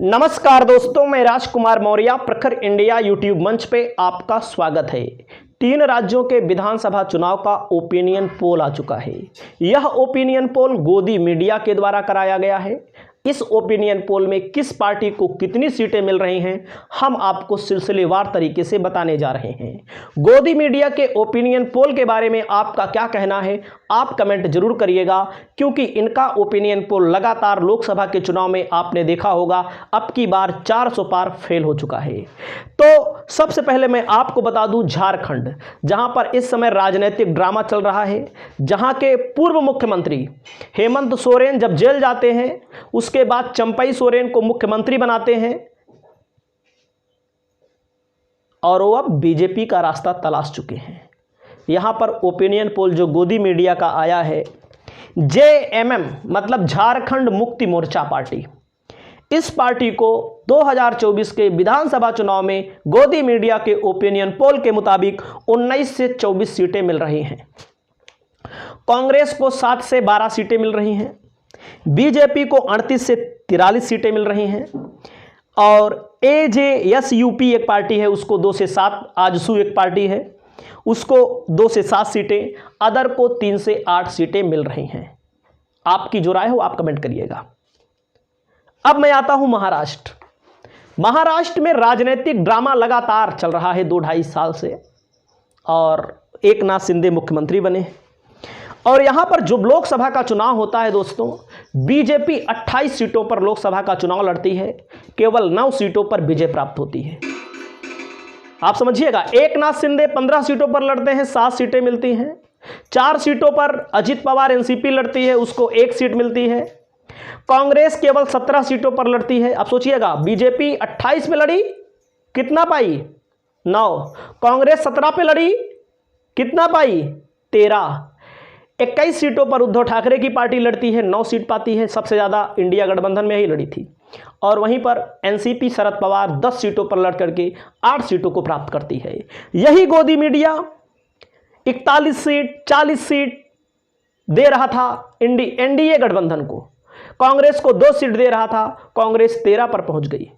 नमस्कार दोस्तों, मैं राजकुमार मौर्य प्रखर इंडिया यूट्यूब मंच पे आपका स्वागत है। 3 राज्यों के विधानसभा चुनाव का ओपिनियन पोल आ चुका है। यह ओपिनियन पोल गोदी मीडिया के द्वारा कराया गया है। इस ओपिनियन पोल में किस पार्टी को कितनी सीटें मिल रही हैं, हम आपको सिलसिलेवार तरीके से बताने जा रहे हैं। गोदी मीडिया के ओपिनियन पोल के बारे में आपका क्या कहना है, आप कमेंट जरूर करिएगा, क्योंकि इनका ओपिनियन पोल लगातार लोकसभा के चुनाव में आपने देखा होगा अब की बार 400 पार फेल हो चुका है। तो सबसे पहले मैं आपको बता दूं, झारखंड जहां पर इस समय राजनीतिक ड्रामा चल रहा है, जहां के पूर्व मुख्यमंत्री हेमंत सोरेन जब जेल जाते हैं, उसके बाद चंपई सोरेन को मुख्यमंत्री बनाते हैं और वो अब बीजेपी का रास्ता तलाश चुके हैं। यहां पर ओपिनियन पोल जो गोदी मीडिया का आया है, जेएमएम मतलब झारखंड मुक्ति मोर्चा पार्टी, इस पार्टी को 2024 के विधानसभा चुनाव में गोदी मीडिया के ओपिनियन पोल के मुताबिक 19 से 24 सीटें मिल रही हैं। कांग्रेस को 7 से 12 सीटें मिल रही हैं, बीजेपी को 38 से 43 सीटें मिल रही हैं और एजेएसयूपी एक पार्टी है, उसको 2 से 7, आजसू एक पार्टी है, उसको 2 से 7 सीटें, अदर को 3 से 8 सीटें मिल रही हैं। आपकी जो राय हो आप कमेंट करिएगा। अब मैं आता हूं महाराष्ट्र में राजनीतिक ड्रामा लगातार चल रहा है 2-2.5 साल से, और एकनाथ शिंदे मुख्यमंत्री बने। और यहां पर जो लोकसभा का चुनाव होता है दोस्तों, बीजेपी 28 सीटों पर लोकसभा का चुनाव लड़ती है, केवल 9 सीटों पर विजय प्राप्त होती है। आप समझिएगा, एकनाथ शिंदे 15 सीटों पर लड़ते हैं, 7 सीटें मिलती हैं। 4 सीटों पर अजित पवार एनसीपी लड़ती है, उसको 1 सीट मिलती है। कांग्रेस केवल 17 सीटों पर लड़ती है। अब सोचिएगा, बीजेपी 28 पे लड़ी, कितना पाई? 9। कांग्रेस 17 पे लड़ी, कितना पाई? 13। 21 सीटों पर उद्धव ठाकरे की पार्टी लड़ती है, 9 सीट पाती है, सबसे ज़्यादा इंडिया गठबंधन में ही लड़ी थी। और वहीं पर एनसीपी शरद पवार 10 सीटों पर लड़ करके 8 सीटों को प्राप्त करती है। यही गोदी मीडिया 41 सीट 40 सीट दे रहा था एनडीए गठबंधन को, कांग्रेस को 2 सीट दे रहा था, कांग्रेस 13 पर पहुंच गई।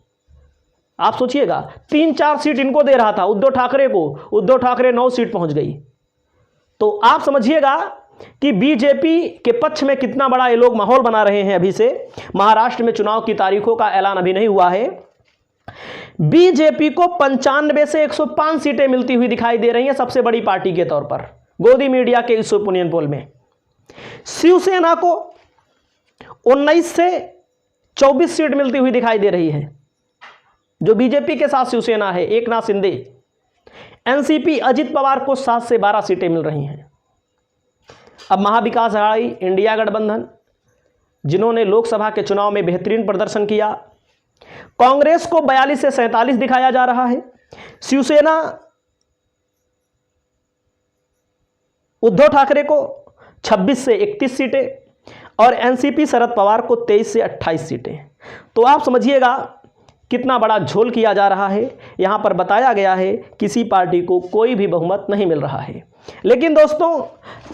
आप सोचिएगा, 3-4 सीट इनको दे रहा था उद्धव ठाकरे को, उद्धव ठाकरे 9 सीट पहुंच गई। तो आप समझिएगा कि बीजेपी के पक्ष में कितना बड़ा ये लोग माहौल बना रहे हैं। अभी से महाराष्ट्र में चुनाव की तारीखों का ऐलान अभी नहीं हुआ है। बीजेपी को 95 से 105 सीटें मिलती हुई दिखाई दे रही हैं सबसे बड़ी पार्टी के तौर पर गोदी मीडिया के इस ओपिनियन पोल में। शिवसेना को 19 से 24 सीट मिलती हुई दिखाई दे रही है, जो बीजेपी के साथ शिवसेना है, एकनाथ शिंदे। एनसीपी अजित पवार को 7 से 12 सीटें मिल रही हैं। अब महाविकास अघाड़ी इंडिया गठबंधन, जिन्होंने लोकसभा के चुनाव में बेहतरीन प्रदर्शन किया, कांग्रेस को 42 से 47 दिखाया जा रहा है। शिवसेना उद्धव ठाकरे को 26 से 31 सीटें और एनसीपी शरद पवार को 23 से 28 सीटें। तो आप समझिएगा कितना बड़ा झोल किया जा रहा है। यहां पर बताया गया है किसी पार्टी को कोई भी बहुमत नहीं मिल रहा है। लेकिन दोस्तों,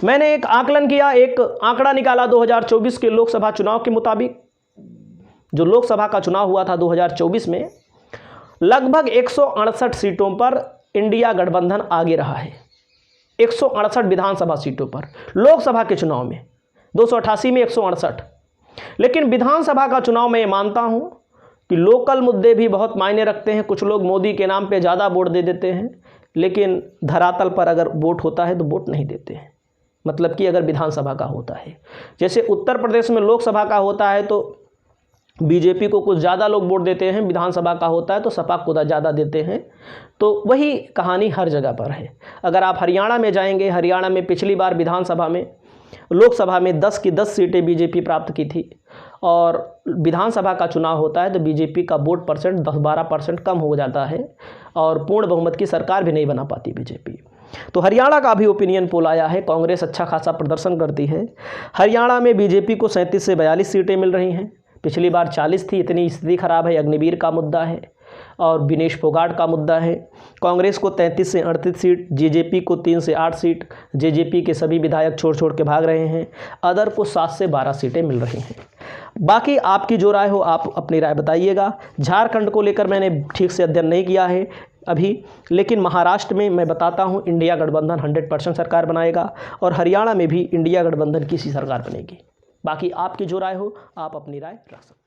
मैंने एक आकलन किया, एक आंकड़ा निकाला 2024 के लोकसभा चुनाव के मुताबिक। जो लोकसभा का चुनाव हुआ था 2024 में, लगभग 168 सीटों पर इंडिया गठबंधन आगे रहा है। 168 विधानसभा सीटों पर लोकसभा के चुनाव में, 288 में 168। लेकिन विधानसभा का चुनाव में मानता हूं कि लोकल मुद्दे भी बहुत मायने रखते हैं। कुछ लोग मोदी के नाम पे ज़्यादा वोट दे देते हैं, लेकिन धरातल पर अगर वोट होता है तो वोट नहीं देते हैं। मतलब कि अगर विधानसभा का होता है, जैसे उत्तर प्रदेश में लोकसभा का होता है तो बीजेपी को कुछ ज़्यादा लोग वोट देते हैं, विधानसभा का होता है तो सपा को ज़्यादा देते हैं। तो वही कहानी हर जगह पर है। अगर आप हरियाणा में जाएंगे, हरियाणा में पिछली बार विधानसभा में, लोकसभा में 10 की 10 सीटें बीजेपी प्राप्त की थी, और विधानसभा का चुनाव होता है तो बीजेपी का वोट परसेंट 10-12% कम हो जाता है और पूर्ण बहुमत की सरकार भी नहीं बना पाती बीजेपी। तो हरियाणा का भी ओपिनियन पोल आया है, कांग्रेस अच्छा खासा प्रदर्शन करती है। हरियाणा में बीजेपी को 37 से 42 सीटें मिल रही हैं, पिछली बार 40 थी। इतनी स्थिति खराब है, अग्निवीर का मुद्दा है। और विनेश फोगाट का मुद्दा है। कांग्रेस को 33 से 38 सीट, जेजेपी को 3 से 8 सीट, जेजेपी के सभी विधायक छोड़ के भाग रहे हैं। अदर को 7 से 12 सीटें मिल रही हैं। बाकी आपकी जो राय हो आप अपनी राय बताइएगा। झारखंड को लेकर मैंने ठीक से अध्ययन नहीं किया है अभी, लेकिन महाराष्ट्र में मैं बताता हूं इंडिया गठबंधन 100% सरकार बनाएगा और हरियाणा में भी इंडिया गठबंधन की सी सरकार बनेगी। बाकी आपकी जो राय हो आप अपनी राय रख सकते हैं।